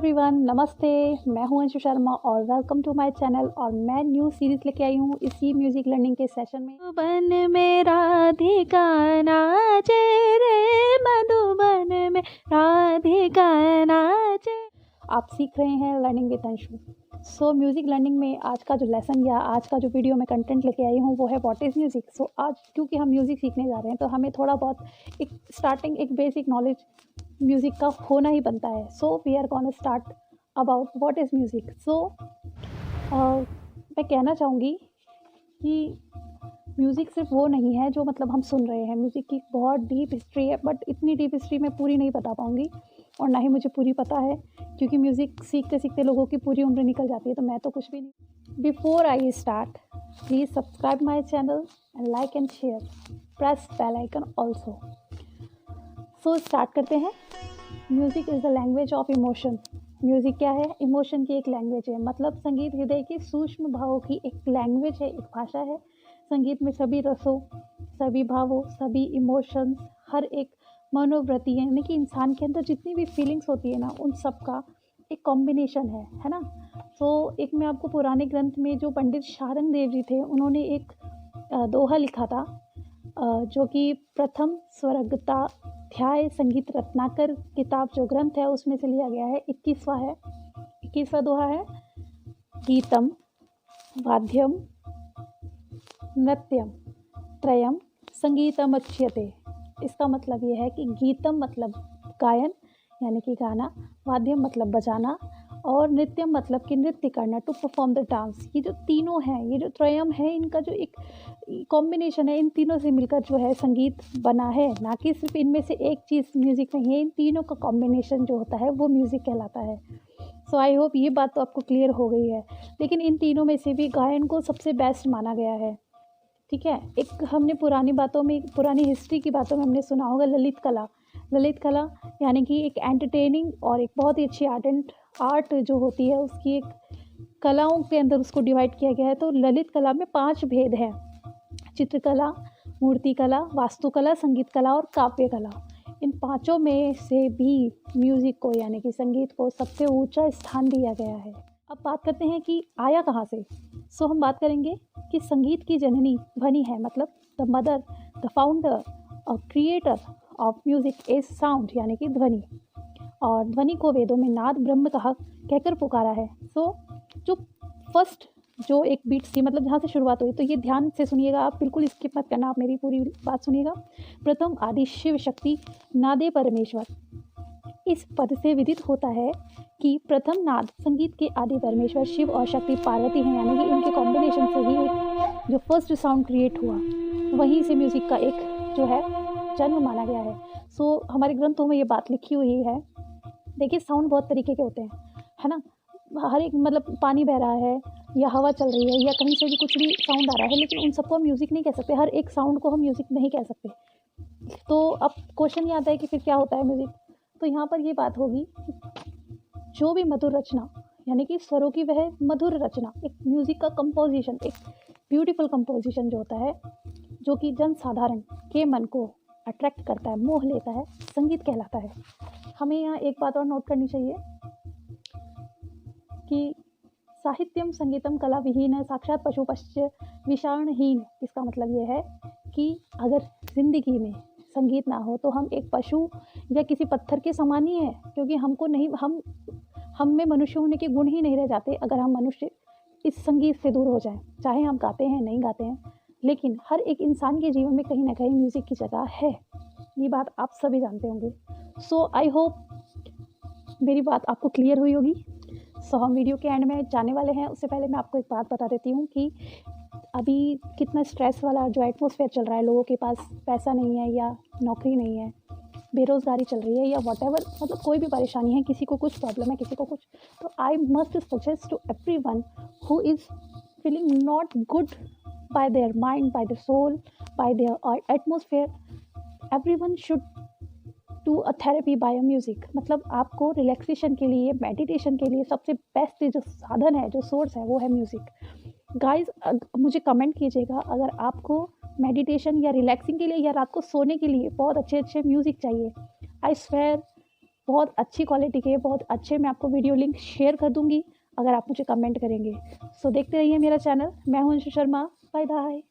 Everyone, नमस्ते। मैं हूं अंशु शर्मा और वेलकम टू माय चैनल। और मैं न्यू सीरीज़ लेके आई हूं इसी म्यूज़िक लर्निंग के सेशन में। मधुबन में राधिका नाचे रे, मधुबन में राधिका नाचे। आप सीख रहे हैं learning with Anshu. So music learning में आज का जो लेसन या आज का जो वीडियो में कंटेंट लेके आई हूँ वो है व्हाट इज़ म्यूज़िक। सो आज क्योंकि हम म्यूज़िक सीखने जा रहे हैं तो हमें थोड़ा बहुत एक बेसिक नॉलेज म्यूज़िक का होना ही बनता है। So we are gonna start about what is music. So मैं कहना चाहूँगी कि म्यूज़िक सिर्फ वो नहीं है जो मतलब हम सुन रहे हैं। म्यूज़िक की बहुत डीप हिस्ट्री है, बट इतनी डीप हिस्ट्री मैं पूरी नहीं बता पाऊँगी और ना ही मुझे पूरी पता है, क्योंकि म्यूज़िक सीखते सीखते लोगों की पूरी उम्र निकल जाती है, तो मैं तो कुछ भी नहीं। Before I start, please subscribe my channel and like and share, press bell icon also. So start करते हैं। Music is the language of emotion. Music क्या है? इमोशन की एक लैंग्वेज है। मतलब संगीत हृदय के सूक्ष्म भावों की एक लैंग्वेज है, एक भाषा है। संगीत में सभी रसों, सभी भावों, सभी इमोशंस, हर एक मनोवृत्ति यानी कि इंसान के अंदर जितनी भी फीलिंग्स होती है ना, उन सब का एक कॉम्बिनेशन है ना। तो एक मैं आपको पुराने ग्रंथ में जो पंडित शारंग देव जी थे, उन्होंने एक दोहा लिखा था, जो कि प्रथम स्वरगताध्याय संगीत रत्नाकर किताब जो ग्रंथ है उसमें से लिया गया है। 21वां दोहा है, गीतम वाद्यम नृत्यम त्रयम संगीतमच्यते। इसका मतलब ये है कि गीतम मतलब गायन यानी कि गाना, वाद्यम मतलब बजाना, और नृत्यम मतलब कि नृत्य करना, टू परफॉर्म द डांस। ये जो तीनों हैं, ये जो त्रयम है, इनका जो एक कॉम्बिनेशन है, इन तीनों से मिलकर जो है संगीत बना है, ना कि सिर्फ इनमें से एक चीज़ म्यूज़िक नहीं है। इन तीनों का कॉम्बिनेशन जो होता है वो म्यूज़िक कहलाता है। सो आई होप ये बात तो आपको क्लियर हो गई है। लेकिन इन तीनों में से भी गायन को सबसे बेस्ट माना गया है, ठीक है। एक हमने पुरानी हिस्ट्री की बातों में हमने सुना होगा ललित कला यानी कि एक एंटरटेनिंग और एक बहुत ही अच्छी आर्ट जो होती है, उसकी एक कलाओं के अंदर उसको डिवाइड किया गया है। तो ललित कला में 5 भेद हैं: चित्रकला, मूर्तिकला, वास्तुकला, संगीत कला और काव्य कला। इन पांचों में से भी म्यूज़िक को यानी कि संगीत को सबसे ऊंचा स्थान दिया गया है। अब बात करते हैं कि आया कहाँ से। सो हम बात करेंगे कि संगीत की जननी ध्वनि है, मतलब द मदर, द फाउंडर और creator of music is sound यानी कि ध्वनि। और ध्वनि को वेदों में नाद ब्रह्म कहकर पुकारा है। सो जो फर्स्ट जो एक बीट थी, मतलब जहाँ से शुरुआत हुई, तो ये ध्यान से सुनिएगा, आप बिल्कुल स्किप मत करना, आप मेरी पूरी बात सुनिएगा। प्रथम आदि शिव शक्ति नादे परमेश्वर। इस पद से विदित होता है कि प्रथम नाद संगीत के आदि परमेश्वर शिव और शक्ति पार्वती हैं, यानी कि इनके कॉम्बिनेशन से ही एक जो फर्स्ट साउंड क्रिएट हुआ, वहीं से म्यूज़िक का एक जो है जन्म माना गया है। सो हमारे ग्रंथों में ये बात लिखी हुई है। देखिए, साउंड बहुत तरीके के होते हैं, है ना। हर एक मतलब पानी बह रहा है या हवा चल रही है या कहीं से भी कुछ भी साउंड आ रहा है, लेकिन उन सबको हम म्यूज़िक नहीं कह सकते। हर एक साउंड को हम म्यूज़िक नहीं कह सकते। तो अब क्वेश्चन ये आता है कि फिर क्या होता है म्यूज़िक। तो यहाँ पर ये बात होगी कि जो भी मधुर रचना यानी कि स्वरों की वह मधुर रचना, एक म्यूज़िक का कंपोजिशन, एक ब्यूटीफुल कंपोजिशन जो होता है, जो कि जन साधारण के मन को अट्रैक्ट करता है, मोह लेता है, संगीत कहलाता है। हमें यहाँ एक बात और नोट करनी चाहिए कि साहित्यम संगीतम कला विहीन साक्षात पशुपश्च विषाणहीन। इसका मतलब ये है कि अगर ज़िंदगी में संगीत ना हो तो हम एक पशु या किसी पत्थर के समान ही है, क्योंकि हम में मनुष्य होने के गुण ही नहीं रह जाते अगर हम मनुष्य इस संगीत से दूर हो जाएं। चाहे हम गाते हैं नहीं गाते हैं, लेकिन हर एक इंसान के जीवन में कहीं ना कहीं म्यूज़िक की जगह है। ये बात आप सभी जानते होंगे। सो आई होप मेरी बात आपको क्लियर हुई होगी। सो हम वीडियो के एंड में जाने वाले हैं, उससे पहले मैं आपको एक बात बता देती हूँ कि अभी कितना स्ट्रेस वाला जो एटमॉस्फेयर चल रहा है, लोगों के पास पैसा नहीं है या नौकरी नहीं है, बेरोज़गारी चल रही है या वॉटेवर, मतलब कोई भी परेशानी है, किसी को कुछ प्रॉब्लम है, किसी को कुछ, तो I must suggest to everyone who is feeling not good by their mind, by their soul, by their atmosphere, everyone should to a therapy by a music. मतलब आपको रिलैक्सेशन के लिए, मेडिटेशन के लिए सबसे बेस्ट जो साधन है, जो सोर्स है, वो है म्यूज़िक। गाइस, मुझे कमेंट कीजिएगा अगर आपको मेडिटेशन या रिलैक्सिंग के लिए या रात को सोने के लिए बहुत अच्छे अच्छे म्यूज़िक चाहिए। आई स्वेयर बहुत अच्छी क्वालिटी के हैं, बहुत अच्छे। मैं आपको वीडियो लिंक शेयर कर दूँगी अगर आप मुझे कमेंट करेंगे। सो देखते रहिए मेरा चैनल। मैं हूँ अंशु शर्मा। Bye bye.